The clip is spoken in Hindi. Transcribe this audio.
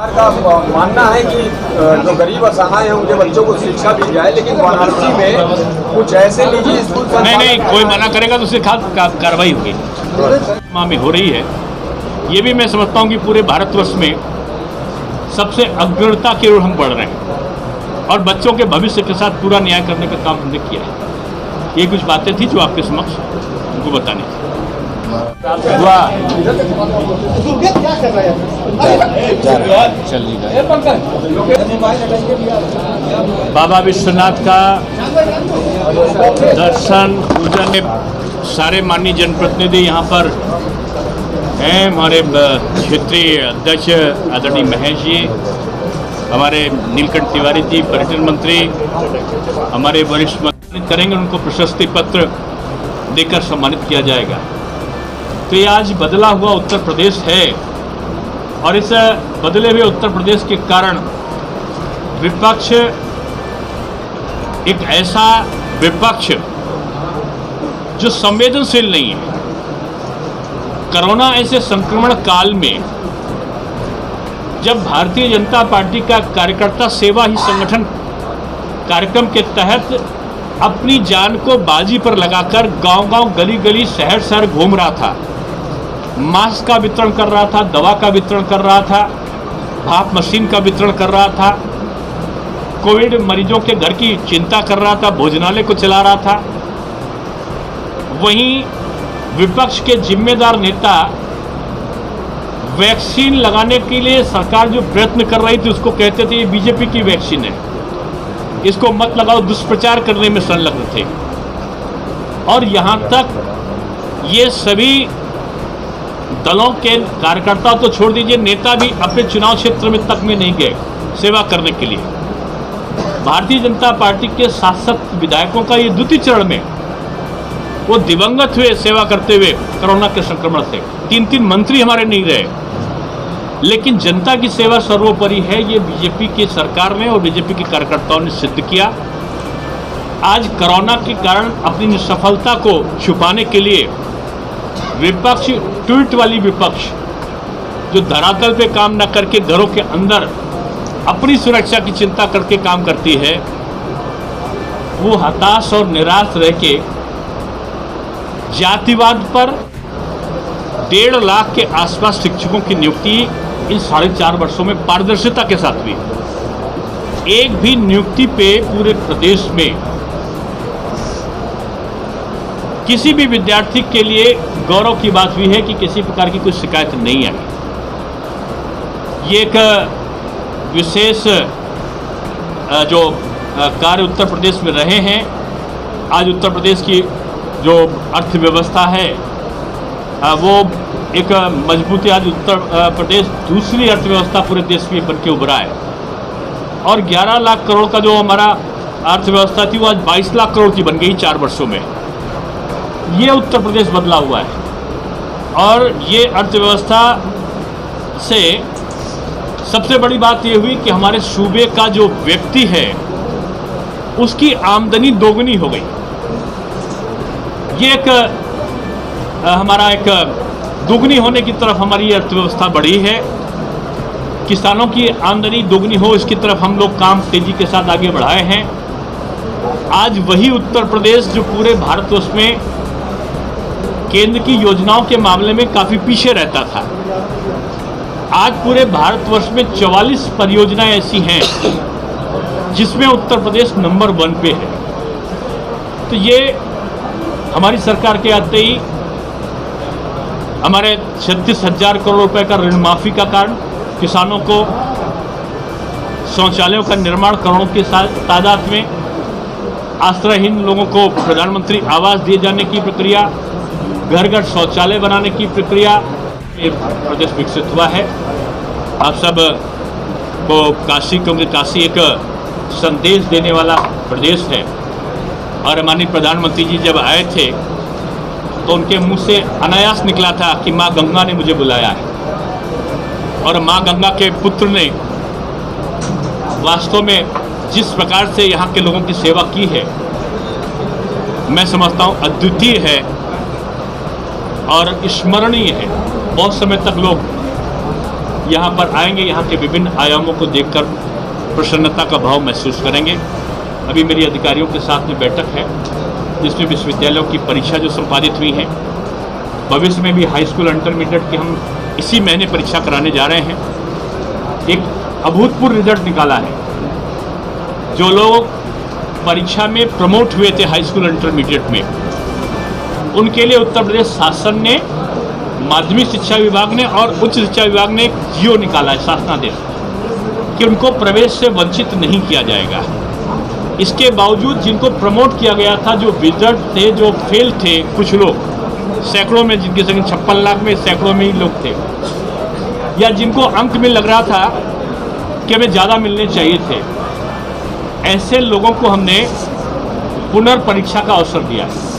का मानना है कि जो गरीब असहाय हैं उनके बच्चों को शिक्षा दी जाए, लेकिन वाराणसी में कुछ ऐसे निजी स्कूल नहीं कोई मना करेगा तो उसके खिलाफ कार्रवाई होगी। में हो रही है, ये भी मैं समझता हूँ कि पूरे भारतवर्ष में सबसे अग्रता की ओर हम बढ़ रहे हैं और बच्चों के भविष्य के साथ पूरा न्याय करने का काम हमने किया है। ये कुछ बातें थी जो आपके समक्ष उनको बतानी थी। बाबा विश्वनाथ का दर्शन पूजन सारे माननीय जनप्रतिनिधि यहाँ पर हैं। हमारे क्षेत्रीय अध्यक्ष आदरणीय महेश जी, हमारे नीलकंठ तिवारी जी पर्यटन मंत्री, हमारे वरिष्ठ मंत्री करेंगे, उनको प्रशस्ति पत्र देकर सम्मानित किया जाएगा। तो ये आज बदला हुआ उत्तर प्रदेश है और इस बदले हुए उत्तर प्रदेश के कारण विपक्ष, एक ऐसा विपक्ष जो संवेदनशील नहीं है, कोरोना ऐसे संक्रमण काल में जब भारतीय जनता पार्टी का कार्यकर्ता सेवा ही संगठन कार्यक्रम के तहत अपनी जान को बाजी पर लगाकर गांव-गांव, गली-गली, शहर-शहर घूम रहा था, मास्क का वितरण कर रहा था, दवा का वितरण कर रहा था, भाप मशीन का वितरण कर रहा था, कोविड मरीजों के घर की चिंता कर रहा था, भोजनालय को चला रहा था, वहीं विपक्ष के जिम्मेदार नेता वैक्सीन लगाने के लिए सरकार जो प्रयत्न कर रही थी उसको कहते थे ये बीजेपी की वैक्सीन है, इसको मत लगाओ, दुष्प्रचार करने में संलग्न थे। और यहाँ तक ये सभी दलों के कार्यकर्ता तो छोड़ दीजिए, नेता भी अपने चुनाव क्षेत्र में तक में नहीं गए सेवा करने के लिए। भारतीय जनता पार्टी के शासक विधायकों का ये द्वितीय चरण में वो दिवंगत हुए सेवा करते हुए कोरोना के संक्रमण से। 3 मंत्री हमारे नहीं रहे, लेकिन जनता की सेवा सर्वोपरि है, ये बीजेपी की सरकार ने और बीजेपी के कार्यकर्ताओं ने सिद्ध किया। आज कोरोना के कारण अपनी निसफलता को छुपाने के लिए विपक्ष, ट्वीट वाली विपक्ष जो धरातल पे काम न करके घरों के अंदर अपनी सुरक्षा की चिंता करके काम करती है, वो हताश और निराश रह के जातिवाद पर 1.5 लाख के आसपास शिक्षकों की नियुक्ति इन 4.5 वर्षों में पारदर्शिता के साथ हुई। एक भी नियुक्ति पे पूरे प्रदेश में किसी भी विद्यार्थी के लिए गौरव की बात हुई है कि किसी प्रकार की कोई शिकायत नहीं आई। ये एक विशेष जो कार्य उत्तर प्रदेश में रहे हैं। आज उत्तर प्रदेश की जो अर्थव्यवस्था है वो एक मजबूती, आज उत्तर प्रदेश दूसरी अर्थव्यवस्था पूरे देश में बन के उभरा है और 11 लाख करोड़ का जो हमारा अर्थव्यवस्था थी वो आज 22 लाख करोड़ की बन गई 4 वर्षों में। ये उत्तर प्रदेश बदला हुआ है और ये अर्थव्यवस्था से सबसे बड़ी बात ये हुई कि हमारे सूबे का जो व्यक्ति है उसकी आमदनी दोगुनी हो गई। ये एक हमारा एक दोगुनी होने की तरफ हमारी अर्थव्यवस्था बढ़ी है। किसानों की आमदनी दोगुनी हो, इसकी तरफ हम लोग काम तेजी के साथ आगे बढ़ाए हैं। आज वही उत्तर प्रदेश जो पूरे भारतवर्ष में केंद्र की योजनाओं के मामले में काफ़ी पीछे रहता था, आज पूरे भारतवर्ष में 44 परियोजनाएं ऐसी हैं जिसमें उत्तर प्रदेश नंबर 1 पे है। तो ये हमारी सरकार के आते ही हमारे 36,000 करोड़ रुपए का ऋण माफी का कारण, किसानों को शौचालयों का निर्माण करोड़ों के तादाद में, आश्रयहीन लोगों को प्रधानमंत्री आवास दिए जाने की प्रक्रिया, घर घर शौचालय बनाने की प्रक्रिया, ये प्रदेश विकसित हुआ है। आप सब को काशी, क्योंकि काशी एक संदेश देने वाला प्रदेश है और माननीय प्रधानमंत्री जी जब आए थे तो उनके मुंह से अनायास निकला था कि माँ गंगा ने मुझे बुलाया है और माँ गंगा के पुत्र ने वास्तव में जिस प्रकार से यहाँ के लोगों की सेवा की है, मैं समझता हूँ अद्वितीय है और स्मरणीय है। बहुत समय तक लोग यहाँ पर आएंगे, यहाँ के विभिन्न आयामों को देखकर प्रसन्नता का भाव महसूस करेंगे। अभी मेरी अधिकारियों के साथ में बैठक है जिसमें विश्वविद्यालयों की परीक्षा जो संपादित हुई है, भविष्य में भी हाई स्कूल इंटरमीडिएट की हम इसी महीने परीक्षा कराने जा रहे हैं। एक अभूतपूर्व रिजल्ट निकाला है। जो लोग परीक्षा में प्रमोट हुए थे हाई स्कूल इंटरमीडिएट में, उनके लिए उत्तर प्रदेश शासन ने, माध्यमिक शिक्षा विभाग ने और उच्च शिक्षा विभाग ने एक जियो निकाला है, शासनादेश, कि उनको प्रवेश से वंचित नहीं किया जाएगा। इसके बावजूद जिनको प्रमोट किया गया था, जो विजर्ड थे, जो फेल थे, कुछ लोग सैकड़ों में, जिनकी संख्या 56 लाख में सैकड़ों में ही लोग थे, या जिनको अंक में लग रहा था कि हमें ज़्यादा मिलने चाहिए थे, ऐसे लोगों को हमने पुनर्परीक्षा का अवसर दिया है।